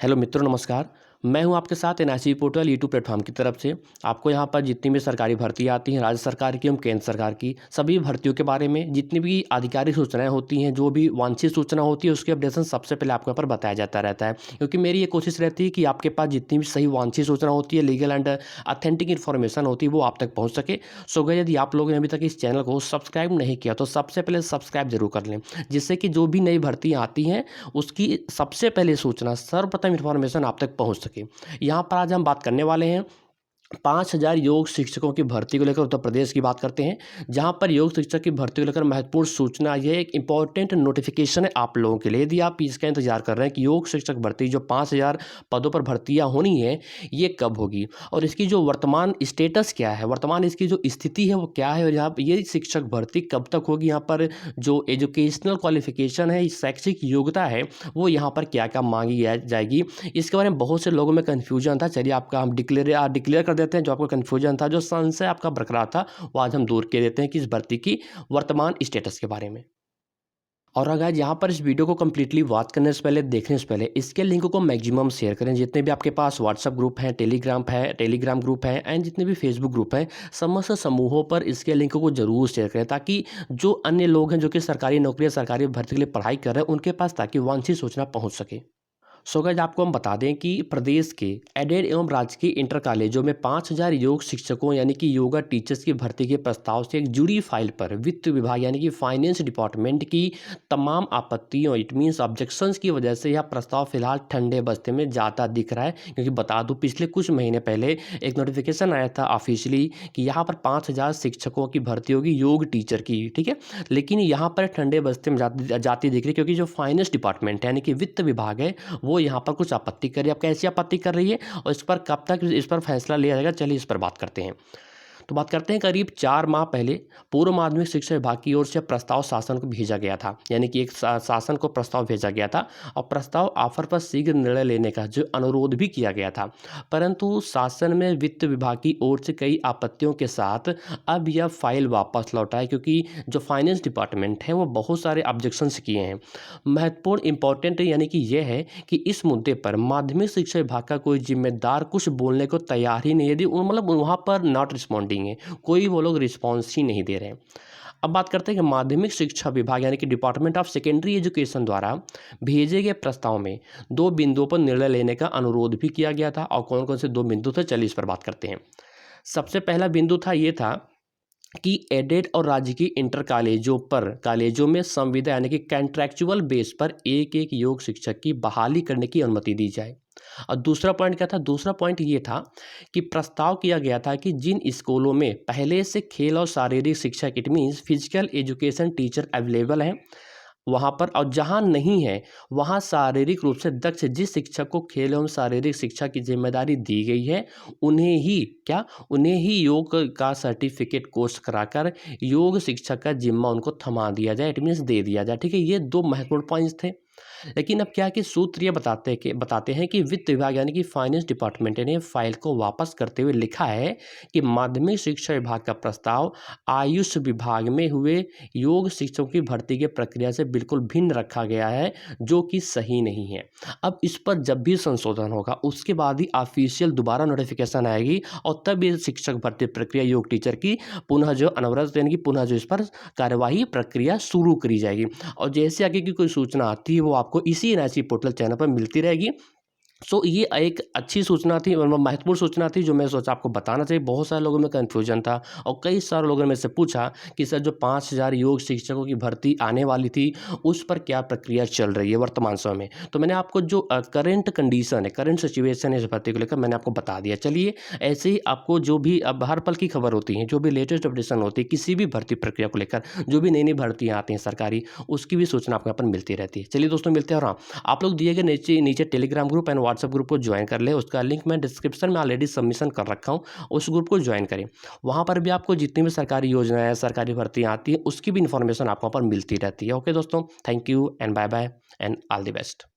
Hello मित्रों, नमस्कार। मैं हूं आपके साथ एनआईसी पोर्टल यूट्यूब प्लेटफॉर्म की तरफ से। आपको यहां पर जितनी भी सरकारी भर्तियां आती हैं, राज्य सरकार की एवं केंद्र सरकार की, सभी भर्तियों के बारे में जितनी भी आधिकारिक सूचनाएं होती हैं, जो भी वांछित सूचना होती है, उसकी अपडेशन सबसे पहले आपको यहाँ पर बताया जाता रहता है। क्योंकि मेरी ये कोशिश रहती है कि आपके पास जितनी भी सही वांछित सूचना होती है, लीगल एंड ऑथेंटिक इन्फॉर्मेशन होती है, वो आप तक पहुँच सके। सो गाइस, यदि आप लोगों ने अभी तक इस चैनल को सब्सक्राइब नहीं किया तो सबसे पहले सब्सक्राइब जरूर कर लें, जिससे कि जो भी नई भर्तियाँ आती हैं उसकी सबसे पहले सूचना, सर्वप्रथम इन्फॉर्मेशन आप तक पहुँच सके। यहाँ पर आज हम बात करने वाले हैं 5,000 योग शिक्षकों की भर्ती को लेकर। उत्तर प्रदेश की बात करते हैं, जहां पर योग शिक्षक की भर्ती को लेकर महत्वपूर्ण सूचना, ये एक इंपॉर्टेंट नोटिफिकेशन है आप लोगों के लिए। यदि आप इसका इंतजार कर रहे हैं कि योग शिक्षक भर्ती जो 5,000 पदों पर भर्तियां होनी है, ये कब होगी और इसकी जो वर्तमान स्टेटस क्या है, वर्तमान इसकी जो स्थिति है वो क्या है, और यहाँ पर ये शिक्षक भर्ती कब तक होगी, यहाँ पर जो एजुकेशनल क्वालिफिकेशन है, शैक्षिक योग्यता है, वो यहाँ पर क्या क्या मांगी जाएगी, इसके बारे में बहुत से लोगों में कन्फ्यूजन था। चलिए आपका हम डिक्लेयर कर देते हैं। जो आपको कन्फ्यूजन था, जो संशय आपका बरकरार था, वो आज हम दूर कर देते हैं कि इस भर्ती की वर्तमान स्टेटस के बारे में। और अगर यहाँ पर इस वीडियो को कम्प्लीटली वॉच करने से पहले, देखने से पहले, इसके लिंक को मैक्सिमम शेयर करें। जितने भी आपके पास व्हाट्सअप ग्रुप हैं, टेलीग्राम ग्रुप है एंड जितने भी फेसबुक ग्रुप हैं, समस्त समूहों पर इसके लिंक को जरूर शेयर करें, ताकि जो अन्य लोग हैं जो कि सरकारी नौकरी या सरकारी भर्ती के लिए पढ़ाई कर रहे हैं, उनके पास ताकि वांछित सूचना पहुँच सके। सो गाइस, आपको हम बता दें कि प्रदेश के एडेड एवं राजकीय इंटर कॉलेजों में 5,000 योग शिक्षकों यानी कि योगा टीचर्स की भर्ती के प्रस्ताव से एक जुड़ी फाइल पर वित्त विभाग यानी कि फाइनेंस डिपार्टमेंट की तमाम आपत्तियों, इट मीन्स ऑब्जेक्शंस की वजह से यह प्रस्ताव फिलहाल ठंडे बस्ते में जाता दिख रहा है। क्योंकि बता दूं, पिछले कुछ महीने पहले एक नोटिफिकेशन आया था ऑफिशियली कि यहाँ पर 5,000 शिक्षकों की भर्ती होगी योग टीचर की, ठीक है। लेकिन यहाँ पर ठंडे बस्ते में जाती दिख रही है, क्योंकि जो फाइनेंस डिपार्टमेंट यानी कि वित्त विभाग है, वो यहाँ पर कुछ आपत्ति कर रही है। अब कैसी आपत्ति कर रही है और इस पर कब तक इस पर फैसला लिया जाएगा, चलिए इस पर बात करते हैं। तो बात करते हैं, करीब 4 माह पहले पूर्व माध्यमिक शिक्षा विभाग की ओर से प्रस्ताव शासन को भेजा गया था, यानी कि एक शासन को प्रस्ताव भेजा गया था और प्रस्ताव ऑफर पर शीघ्र निर्णय लेने का जो अनुरोध भी किया गया था। परंतु शासन में वित्त विभाग की ओर से कई आपत्तियों के साथ अब यह फाइल वापस लौटा है, क्योंकि जो फाइनेंस डिपार्टमेंट है वो बहुत सारे ऑब्जेक्शंस किए हैं। महत्वपूर्ण इंपॉर्टेंट यानी कि यह है कि इस मुद्दे पर माध्यमिक शिक्षा विभाग का कोई जिम्मेदार कुछ बोलने को तैयार ही नहीं है। यदि मतलब वहाँ पर नॉट रिस्पॉन्डिंग है, कोई वो लोग रिस्पॉन्स ही नहीं दे रहे हैं। अब बात करते हैं कि माध्यमिक शिक्षा विभाग यानी कि डिपार्टमेंट ऑफ सेकेंडरी एजुकेशन द्वारा भेजे गए प्रस्ताव में 2 बिंदुओं पर निर्णय लेने का अनुरोध भी किया गया था। और कौन कौन से 2 बिंदु थे, चलिए इस पर बात करते हैं। सबसे पहला बिंदु था, ये था कि एडेड और राजकीय इंटर कॉलेजों में संविदा यानी कि कॉन्ट्रैक्चुअल बेस पर एक योग शिक्षक की बहाली करने की अनुमति दी जाए। और दूसरा पॉइंट क्या था, दूसरा पॉइंट ये था कि प्रस्ताव किया गया था कि जिन स्कूलों में पहले से खेल और शारीरिक शिक्षक, it means physical education teacher available हैं वहाँ पर, और जहाँ नहीं है वहाँ शारीरिक रूप से दक्ष जिस शिक्षक को खेल एवं शारीरिक शिक्षा की जिम्मेदारी दी गई है, उन्हें ही योग का सर्टिफिकेट कोर्स कराकर योग शिक्षक का जिम्मा उनको थमा दिया जाए, इट मीन्स दे दिया जाए, ठीक है। ये 2 महत्वपूर्ण पॉइंट्स थे। लेकिन अब क्या है कि सूत्र ये बताते हैं कि वित्त विभाग यानी कि फाइनेंस डिपार्टमेंट ने फाइल को वापस करते हुए लिखा है कि माध्यमिक शिक्षा विभाग का प्रस्ताव आयुष विभाग में हुए योग शिक्षकों की भर्ती की प्रक्रिया से बिल्कुल भिन्न रखा गया है, जो कि सही नहीं है। अब इस पर जब भी संशोधन होगा, उसके बाद ही ऑफिशियल दोबारा नोटिफिकेशन आएगी और तब ये शिक्षक भर्ती प्रक्रिया योग टीचर की पुनः जो अनवरत यानी कि पुनः जो इस पर कार्यवाही प्रक्रिया शुरू करी जाएगी। और जैसे आगे की कोई सूचना आती है, वो आपको इसी एनआईसी पोर्टल चैनल पर मिलती रहेगी। सो ये एक अच्छी सूचना थी, मतलब महत्वपूर्ण सूचना थी, जो मैं सोचा आपको बताना चाहिए। बहुत सारे लोगों में कन्फ्यूजन था और कई सारे लोगों ने मेरे से पूछा कि सर, जो 5,000 योग शिक्षकों की भर्ती आने वाली थी, उस पर क्या प्रक्रिया चल रही है वर्तमान समय में। तो मैंने आपको जो करंट कंडीशन है, करंट सिचुएशन है इस भर्ती को लेकर, मैंने आपको बता दिया। चलिए, ऐसे ही आपको जो भी अब हर पल की खबर होती है, जो भी लेटेस्ट अपडेशन होती है किसी भी भर्ती प्रक्रिया को लेकर, जो भी नई नई भर्तियाँ आती हैं सरकारी, उसकी भी सूचना आपको यहाँ पर मिलती रहती है। चलिए दोस्तों, मिलते हैं। और हाँ, आप लोग दिए गए नीचे Telegram group and WhatsApp group को ज्वाइन कर ले, उसका लिंक मैं डिस्क्रिप्शन में ऑलरेडी सबमिशन कर रखा हूँ, उस ग्रुप को ज्वाइन करें। वहाँ पर भी आपको जितनी भी सरकारी योजनाएं, सरकारी भर्तियाँ आती हैं, उसकी भी इन्फॉर्मेशन आपको वहाँ पर मिलती रहती है। ओके दोस्तों, thank you and bye bye and all the best.